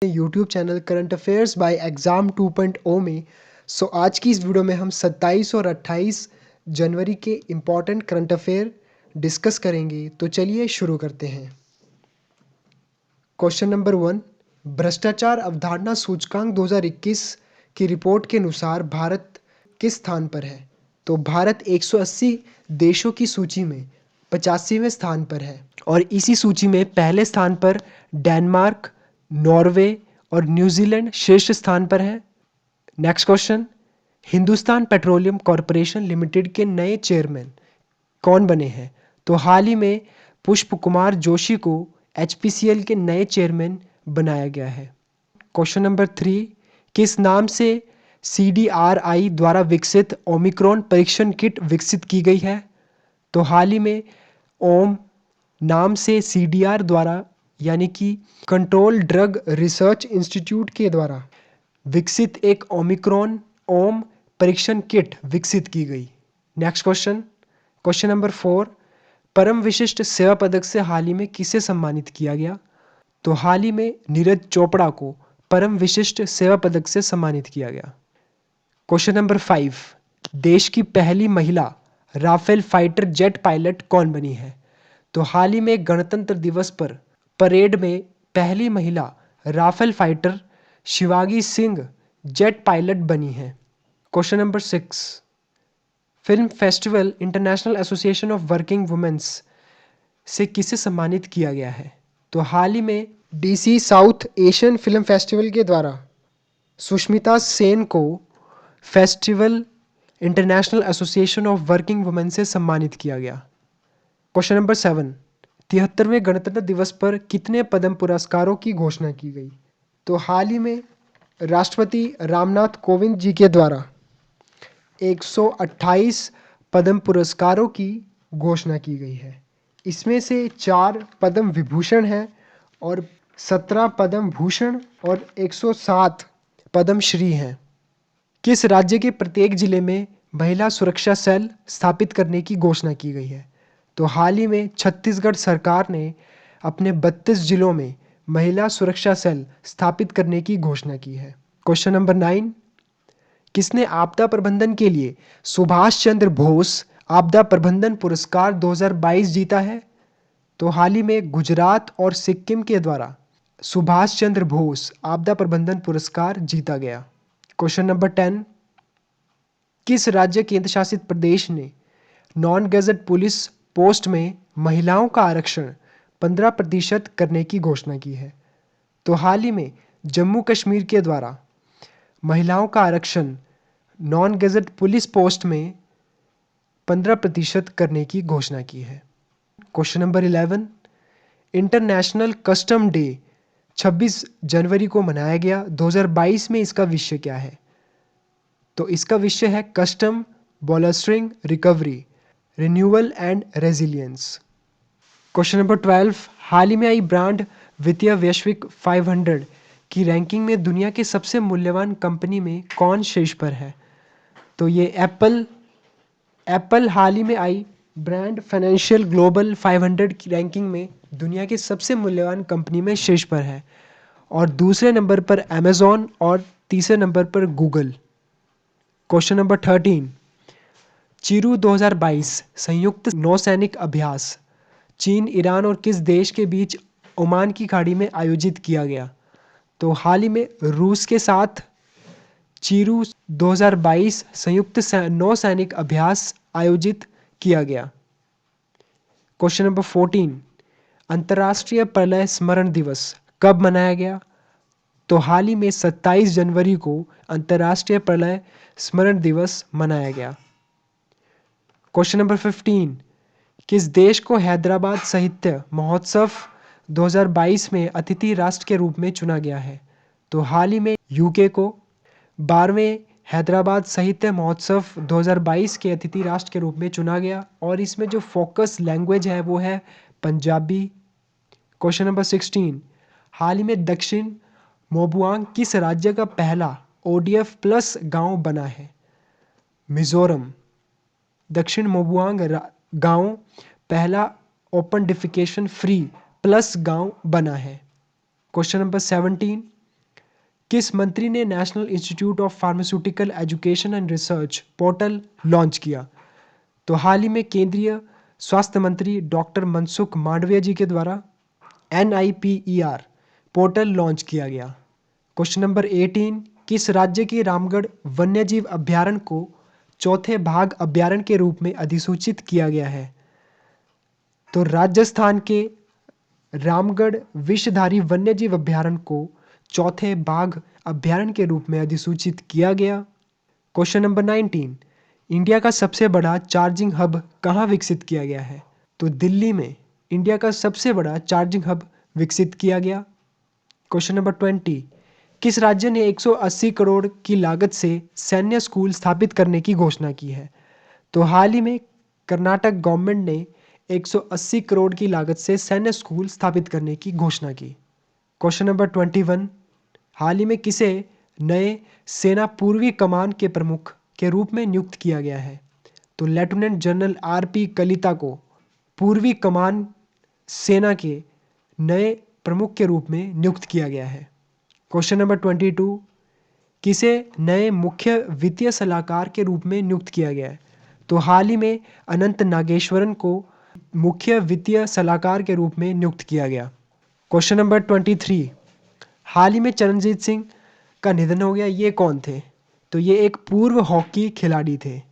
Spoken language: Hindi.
YouTube channel current affairs by exam 2.0 में। आज की इस वीडियो में हम 27 और 28 जनवरी के इम्पॉर्टेंट करंट अफेयर डिस्कस करेंगे। तो चलिए शुरू करते हैं। क्वेश्चन नंबर 1, भ्रष्टाचार अवधारणा सूचकांक 2021 की रिपोर्ट के अनुसार भारत किस स्थान पर है? तो भारत 180 देशों की सूची में 85वें स्थान पर है और इसी सूची में पहले स्थान पर डेनमार्क, नॉर्वे और न्यूजीलैंड शीर्ष स्थान पर है। Next question, Hindustan petroleum corporation limited के नए चेयरमैन कौन बने हैं? तो हाल ही में पुष्प कुमार जोशी को एचपीसीएल के नए चेयरमैन बनाया गया है। क्वेश्चन नंबर 3, किस नाम से सीडीआरआई द्वारा विकसित ओमिक्रॉन परीक्षण किट विकसित की गई है? तो हाल ही में ओम नाम से सीडीआर द्वारा यानी कि कंट्रोल ड्रग रिसर्च इंस्टीट्यूट के द्वारा विकसित एक ओमिक्रॉन ओम परीक्षण किट विकसित की गई। नेक्स्ट क्वेश्चन, क्वेश्चन नंबर 4, परम विशिष्ट सेवा पदक से हाल ही में किसे सम्मानित किया गया? तो हाल ही में नीरज चोपड़ा को परम विशिष्ट सेवा पदक से सम्मानित किया गया। क्वेश्चन नंबर 5, देश की पहली महिला राफेल फाइटर जेट पायलट कौन बनी है? तो हाल ही में गणतंत्र दिवस पर परेड में पहली महिला Rafale fighter Shivangi Singh jet pilot बनी है। Question number 6, film festival international association of working women's से किसे सम्मानित किया गया है? तो हाल ही में DC south Asian film festival के द्वारा सुष्मिता सेन को festival international association of working women से सम्मानित किया गया। क्वेश्चन नंबर 7, 73वें गणतंत्र दिवस पर कितने पद्म पुरस्कारों की घोषणा की गई? तो हाल ही में राष्ट्रपति रामनाथ कोविंद जी के द्वारा 128 पद्म पुरस्कारों की घोषणा की गई है। इसमें से 4 पद्म विभूषण हैं और 17 पद्म भूषण और 107 पद्म श्री हैं। किस राज्य के प्रत्येक जिले में महिला सुरक्षा सेल स्थापित करने की घोषणा की गई है? तो हाल ही में छत्तीसगढ़ सरकार ने अपने 32 जिलों में महिला सुरक्षा सेल स्थापित करने की घोषणा की है। क्वेश्चन नंबर 9, किसने आपदा प्रबंधन के लिए सुभाष चंद्र बोस आपदा प्रबंधन पुरस्कार 2022 जीता है? तो हाल ही में गुजरात और सिक्किम के द्वारा सुभाष चंद्र बोस आपदा प्रबंधन पुरस्कार जीता गया। क्वेश्चन नंबर 10, किस राज्य केंद्र शासित प्रदेश ने नॉन गैजेट पुलिस पोस्ट में महिलाओं का आरक्षण 15% करने की घोषणा की है? तो हाल ही में जम्मू कश्मीर के द्वारा महिलाओं का आरक्षण नॉन गैजेट पुलिस पोस्ट में 15% करने की घोषणा की है। Question number 11, international custom day 26 जनवरी को मनाया गया। 2022 में इसका विषय क्या है? तो इसका विषय है custom bolstering recovery renewal and resilience. Question number 12, हाल ही में आई ब्रांड वित्तीय वैश्विक 500 की रैंकिंग में दुनिया के सबसे मूल्यवान कंपनी में कौन शीर्ष पर है? तो ये एप्पल हाल ही में आई ब्रांड फाइनेंशियल ग्लोबल 500 की रैंकिंग में दुनिया के सबसे मूल्यवान कंपनी में शीर्ष पर है और दूसरे नंबर पर अमेजॉन और तीसरे नंबर पर गूगल। क्वेश्चन नंबर 13, चिरू 2022 संयुक्त नौसैनिक अभ्यास चीन, ईरान और किस देश के बीच ओमान की खाड़ी में आयोजित किया गया? तो हाल ही में रूस के साथ चिरू 2022 संयुक्त नौसैनिक अभ्यास आयोजित किया गया। क्वेश्चन नंबर 14, अंतर्राष्ट्रीय प्रलय स्मरण दिवस कब मनाया गया? तो हाल ही में 27 जनवरी को अंतर्राष्ट्रीय प्रलय स्मरण दिवस मनाया गया। क्वेश्चन नंबर 15, किस देश को हैदराबाद साहित्य महोत्सव 2022 में अतिथि राष्ट्र के रूप में चुना गया है? तो हाल ही में यूके को 12वें हैदराबाद साहित्य महोत्सव 2022 के अतिथि राष्ट्र के रूप में चुना गया और इसमें जो फोकस लैंग्वेज है वो है पंजाबी। क्वेश्चन नंबर 16, हाल ही में दक्षिण मोबुआंग किस राज्य का पहला ओडीएफ प्लस गांव बना है? मिजोरम। दक्षिण मोबुआंग गांव पहला ओपन डिफिकेशन फ्री प्लस गांव बना है। क्वेश्चन नंबर 17, किस मंत्री ने national institute of pharmaceutical education and research portal launch किया? तो हाल ही में केंद्रीय स्वास्थ्य मंत्री डॉक्टर मनसुख मांडविया जी के द्वारा NIPER पोर्टल लॉन्च किया गया। क्वेश्चन नंबर 18, किस राज्य के रामगढ़ वन्यजीव अभयारण्य को चौथे भाग अभयारण्य के रूप में अधिसूचित किया गया है? तो राजस्थान के रामगढ़ विषधारी वन्यजीव अभयारण्य को चौथे बाघ अभयारण्य के रूप में अधिसूचित किया गया। क्वेश्चन नंबर 19, इंडिया का सबसे बड़ा चार्जिंग हब कहाँ विकसित किया गया है? तो दिल्ली में इंडिया का सबसे बड़ा चार्जिंग हब विकसित किया गया। क्वेश्चन नंबर 20, किस राज्य ने 180 करोड़ की लागत से सैन्य स्कूल स्थापित करने की घोषणा की है? तो हाल ही में कर्नाटक गवर्नमेंट ने 180 करोड़ की लागत से सैन्य स्कूल स्थापित करने की घोषणा की। क्वेश्चन नंबर 21, हाल ही में किसे नए सेना पूर्वी कमान के प्रमुख के रूप में नियुक्त किया गया है? तो लेफ्टिनेंट जनरल RP कलिता को पूर्वी कमान सेना के नए प्रमुख के रूप में नियुक्त किया गया है। क्वेश्चन नंबर 22, किसे नए मुख्य वित्तीय सलाहकार के रूप में नियुक्त किया गया है? तो हाल ही में अनंत नागेश्वरन को मुख्य वित्तीय सलाहकार के रूप में नियुक्त किया गया। क्वेश्चन नंबर 23, हाल ही में चरणजीत सिंह का निधन हो गया, ये कौन थे? तो ये एक पूर्व हॉकी खिलाड़ी थे।